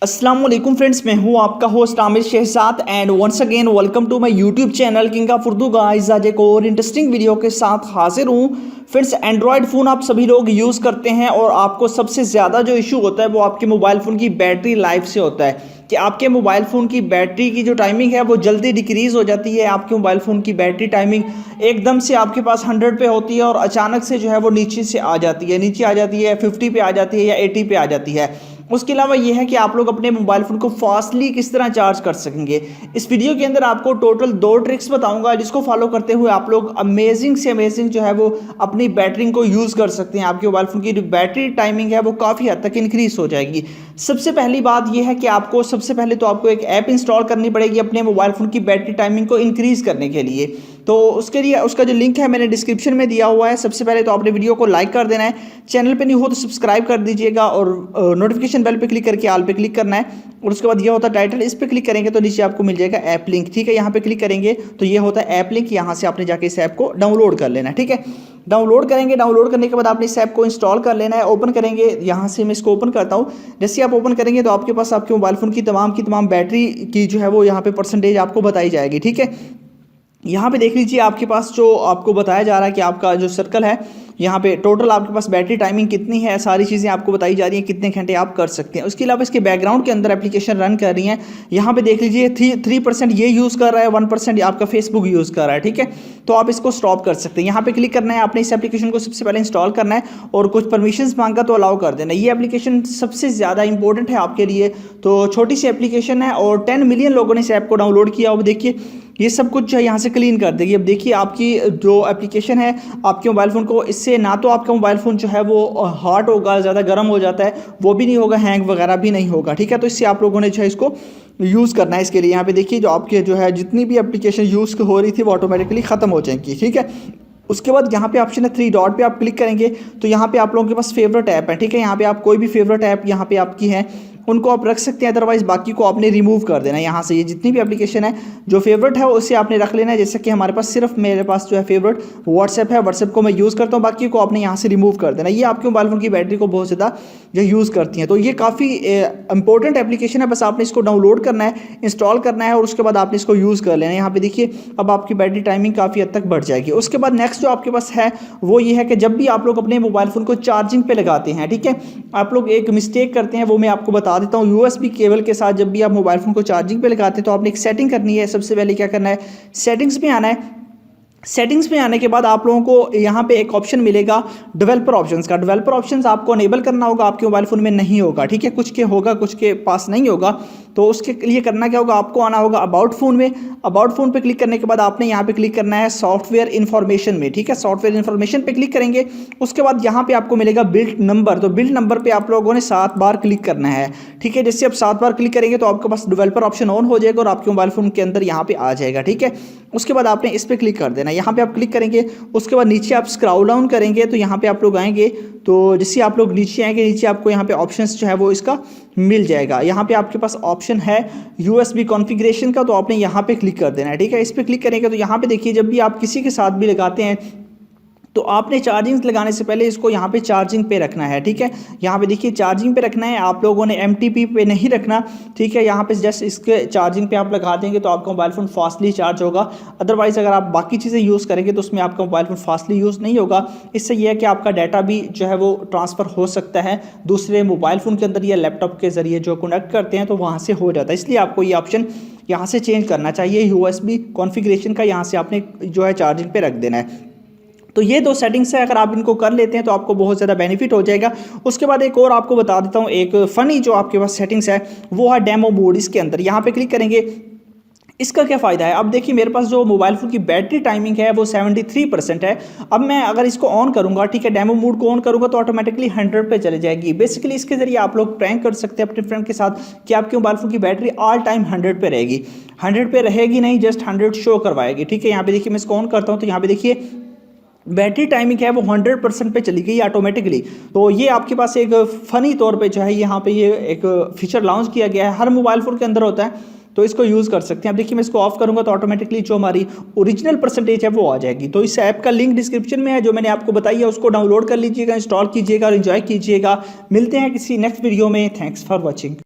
अस्सलाम वालेकुम फ्रेंड्स, मैं हूं आपका host Aamir Shahzad and once again welcome to my YouTube channel king of Urdu. Guys आज एक और इंटरेस्टिंग वीडियो के साथ हाजिर हूं। फ्रेंड्स, एंड्रॉयड फ़ोन आप सभी लोग यूज़ करते हैं और आपको सबसे ज़्यादा जो इशू होता है वो आपके मोबाइल फ़ोन की बैटरी लाइफ से होता है कि आपके मोबाइल फ़ोन की बैटरी की जो टाइमिंग है वो जल्दी डिक्रीज़ हो जाती है। आपके मोबाइल फ़ोन की बैटरी टाइमिंग एकदम से आपके पास 100 पे होती है और अचानक से जो है वो नीचे से आ जाती है, नीचे आ जाती है, 50 पे आ जाती है या 80 पे आ जाती है। उसके अलावा ये है कि आप लोग अपने मोबाइल फ़ोन को फास्टली किस तरह चार्ज कर सकेंगे। इस वीडियो के अंदर आपको टोटल 2 ट्रिक्स बताऊंगा जिसको फॉलो करते हुए आप लोग अमेजिंग से अमेजिंग जो है वो अपनी बैटरी को यूज़ कर सकते हैं। आपके मोबाइल फ़ोन की जो बैटरी टाइमिंग है वो काफ़ी हद तक इंक्रीज़ हो जाएगी। सबसे पहली बात यह है कि आपको सबसे पहले तो आपको एक ऐप इंस्टॉल करनी पड़ेगी अपने मोबाइल फ़ोन की बैटरी टाइमिंग को इंक्रीज़ करने के लिए। तो उसके लिए उसका जो लिंक है मैंने डिस्क्रिप्शन में दिया हुआ है। सबसे पहले तो आपने वीडियो को लाइक कर देना है, चैनल पे न्यू हो तो सब्सक्राइब कर दीजिएगा और नोटिफिकेशन बेल पे क्लिक करके ऑल पे क्लिक करना है। और उसके बाद ये होता है टाइटल, इस पे क्लिक करेंगे तो नीचे आपको मिल जाएगा ऐप लिंक। ठीक है, यहाँ पे क्लिक करेंगे तो ये होता है ऐप लिंक, यहाँ से आपने जाके इस ऐप को डाउनलोड कर लेना है। ठीक है, डाउनलोड करेंगे, डाउनलोड करने के बाद आपने इस ऐप को इंस्टॉल कर लेना है। ओपन करेंगे, यहाँ से मैं इसको ओपन करता हूँ। जैसे आप ओपन करेंगे तो आपके पास आपके मोबाइल फ़ोन की तमाम बैटरी की जो है वो यहाँ पे परसेंटेज आपको बताई जाएगी। ठीक है, यहाँ पे देख लीजिए आपके पास जो आपको बताया जा रहा है कि आपका जो सर्कल है यहाँ पे टोटल आपके पास बैटरी टाइमिंग कितनी है, सारी चीज़ें आपको बताई जा रही हैं, कितने घंटे आप कर सकते हैं। उसके अलावा इसके बैकग्राउंड के अंदर एप्लीकेशन रन कर रही हैं। यहाँ पे देख लीजिए 3% ये यूज़ कर रहा है, 1% आपका फेसबुक यूज़ कर रहा है। ठीक है, तो आप इसको स्टॉप कर सकते हैं। यहाँ पे क्लिक करना है, आपने इस एप्लीकेशन को सबसे पहले इंस्टॉल करना है और कुछ परमिशंस मांगा तो अलाउ कर देना। ये एप्लीकेशन सबसे ज़्यादा इंपॉर्टेंट है आपके लिए। तो छोटी सी एप्लीकेशन है और 10 मिलियन लोगों ने इस ऐप को डाउनलोड किया। अब देखिए ये सब कुछ जो है यहाँ से क्लीन कर देगी। अब देखिए आपकी जो एप्लीकेशन है आपके मोबाइल फ़ोन को, इससे ना तो आपका मोबाइल फ़ोन जो है वो हॉट होगा, ज़्यादा गर्म हो जाता है, वो भी नहीं होगा, हैंग वगैरह भी नहीं होगा। ठीक है, तो इससे आप लोगों ने जो है इसको यूज़ करना है। इसके लिए यहाँ पे देखिए जो आपके जो है जितनी भी एप्लीकेशन यूज़ हो रही थी वो ऑटोमेटिकली ख़त्म हो जाएंगी। ठीक है, उसके बाद यहाँ पे ऑप्शन है 3 डॉट पे आप क्लिक करेंगे तो यहाँ पे आप लोगों के पास फेवरेट ऐप है। ठीक है, यहाँ पे आप कोई भी फेवरेट ऐप यहाँ पे आपकी है उनको आप रख सकते हैं, अदरवाइज बाकी को आपने रिमूव कर देना है। यहाँ से ये जितनी भी एप्लीकेशन है जो फेवरेट है उसे आपने रख लेना है। जैसे कि हमारे पास सिर्फ मेरे पास जो है फेवरेट व्हाट्सएप है, व्हाट्सएप को मैं यूज़ करता हूँ, बाकी को आपने यहाँ से रिमूव कर देना। ये आपके मोबाइल फ़ोन की बैटरी को बहुत ज़्यादा जो यूज़ करती हैं। तो ये काफ़ी इंपॉर्टेंट एप्लीकेशन है, बस आपने इसको डाउनलोड करना है, इंस्टॉल करना है और उसके बाद आपने इसको यूज़ कर लेना है। यहाँ पे देखिए अब आपकी बैटरी टाइमिंग काफ़ी हद तक बढ़ जाएगी। उसके बाद नेक्स्ट जो आपके पास है वो ये है कि जब भी आप लोग अपने मोबाइल फ़ोन को चार्जिंग पे लगाते हैं, ठीक है, आप लोग एक मिस्टेक करते हैं, वो मैं आपको बता देता हूँ। यूएसबी केबल के साथ जब भी आप मोबाइल फ़ोन को चार्जिंग पे लगाते हैं तो आपने एक सेटिंग करनी है। सबसे पहले क्या करना है, सेटिंग्स में आना है। सेटिंग्स में आने के बाद आप लोगों को यहाँ पे एक ऑप्शन मिलेगा डेवलपर ऑप्शंस का। डेवलपर ऑप्शंस आपको अनेबल करना होगा, आपके मोबाइल फ़ोन में नहीं होगा। ठीक है, कुछ के होगा, कुछ के पास नहीं होगा। तो उसके लिए करना क्या होगा, आपको आना होगा अबाउट फ़ोन में। अबाउट फ़ोन पे क्लिक करने के बाद आपने यहाँ पे क्लिक करना है सॉफ्टवेयर इन्फॉर्मेशन में। ठीक है, सॉफ्टवेयर इन्फॉर्मेशन पे क्लिक करेंगे, उसके बाद यहाँ पे आपको मिलेगा बिल्ड नंबर। तो बिल्ड नंबर पे आप लोगों ने 7 बार क्लिक करना है। ठीक है, जैसे आप 7 बार क्लिक करेंगे तो आपके पास डेवलपर ऑप्शन ऑन हो जाएगा और आपके मोबाइल फ़ोन के अंदर यहाँ पे आ जाएगा। ठीक है, उसके बाद आपने इस पर क्लिक कर देना। यहाँ पे आप क्लिक करेंगे, उसके बाद नीचे आप स्क्रॉल डाउन करेंगे तो यहाँ पे आप लोग आएंगे। तो जैसे आप लोग नीचे आएंगे, नीचे आपको यहाँ पे ऑप्शंस जो है वो इसका मिल जाएगा। यहाँ पे आपके पास ऑप्शन है यूएसबी कॉन्फ़िगरेशन का, तो आपने यहाँ पे क्लिक कर देना है। ठीक है, इस पर क्लिक करेंगे तो यहाँ पे देखिए जब भी आप किसी के साथ भी लगाते हैं तो आपने चार्जिंग लगाने से पहले इसको यहाँ पे चार्जिंग पे रखना है। ठीक है, यहाँ पे देखिए चार्जिंग पे रखना है, आप लोगों ने एमटीपी पे नहीं रखना। ठीक है, यहाँ पे जस्ट इसके चार्जिंग पे आप लगा देंगे तो आपका मोबाइल फ़ोन फास्टली चार्ज होगा। अदरवाइज़ अगर आप बाकी चीज़ें यूज़ करेंगे तो उसमें आपका मोबाइल फ़ोन फास्टली यूज़ नहीं होगा। इससे यह है कि आपका डाटा भी जो है वो ट्रांसफ़र हो सकता है दूसरे मोबाइल फ़ोन के अंदर या लैपटॉप के ज़रिए जो कनेक्ट करते हैं तो वहाँ से हो जाता है। इसलिए आपको ये ऑप्शन यहाँ से चेंज करना चाहिए, यूएसबी कॉन्फ़िगरेशन का यहाँ से आपने जो है चार्जिंग पे रख देना है। तो ये 2 सेटिंग्स है, अगर आप इनको कर लेते हैं तो आपको बहुत ज़्यादा बेनिफिट हो जाएगा। उसके बाद एक और आपको बता देता हूँ, एक फ़नी जो आपके पास सेटिंग्स है वो है डेमो मोड। इसके अंदर यहाँ पे क्लिक करेंगे, इसका क्या फ़ायदा है। अब देखिए मेरे पास जो मोबाइल फ़ोन की बैटरी टाइमिंग है वो 73% है। अब मैं अगर इसको ऑन करूँगा, ठीक है, डेमो मोड को ऑन करूँगा तो ऑटोमेटिकली 100 पे चले जाएगी। बेसिकली इसके ज़रिए आप लोग प्रैंक कर सकते हैं अपने फ्रेंड के साथ कि आपके मोबाइल फ़ोन की बैटरी ऑल टाइम 100 पे रहेगी। 100 पे रहेगी नहीं, जस्ट 100 शो करवाएगी। ठीक है, यहाँ पे देखिए मैं इसको ऑन करता हूँ तो यहाँ पे देखिए बैटरी टाइमिंग है वो 100% पे चली गई ऑटोमेटिकली। तो ये आपके पास एक फ़नी तौर पे जो है यहाँ पे ये एक फीचर लॉन्च किया गया है, हर मोबाइल फ़ोन के अंदर होता है, तो इसको यूज़ कर सकते हैं। अब देखिए मैं इसको ऑफ करूँगा तो ऑटोमेटिकली जो हमारी ओरिजिनल परसेंटेज है वो आ जाएगी। तो इस ऐप का लिंक डिस्क्रिप्शन में है, जो मैंने आपको बताई है उसको डाउनलोड कर लीजिएगा, इंस्टॉल कीजिएगा और एंजॉय कीजिएगा। मिलते हैं किसी नेक्स्ट वीडियो में। Thanks for watching.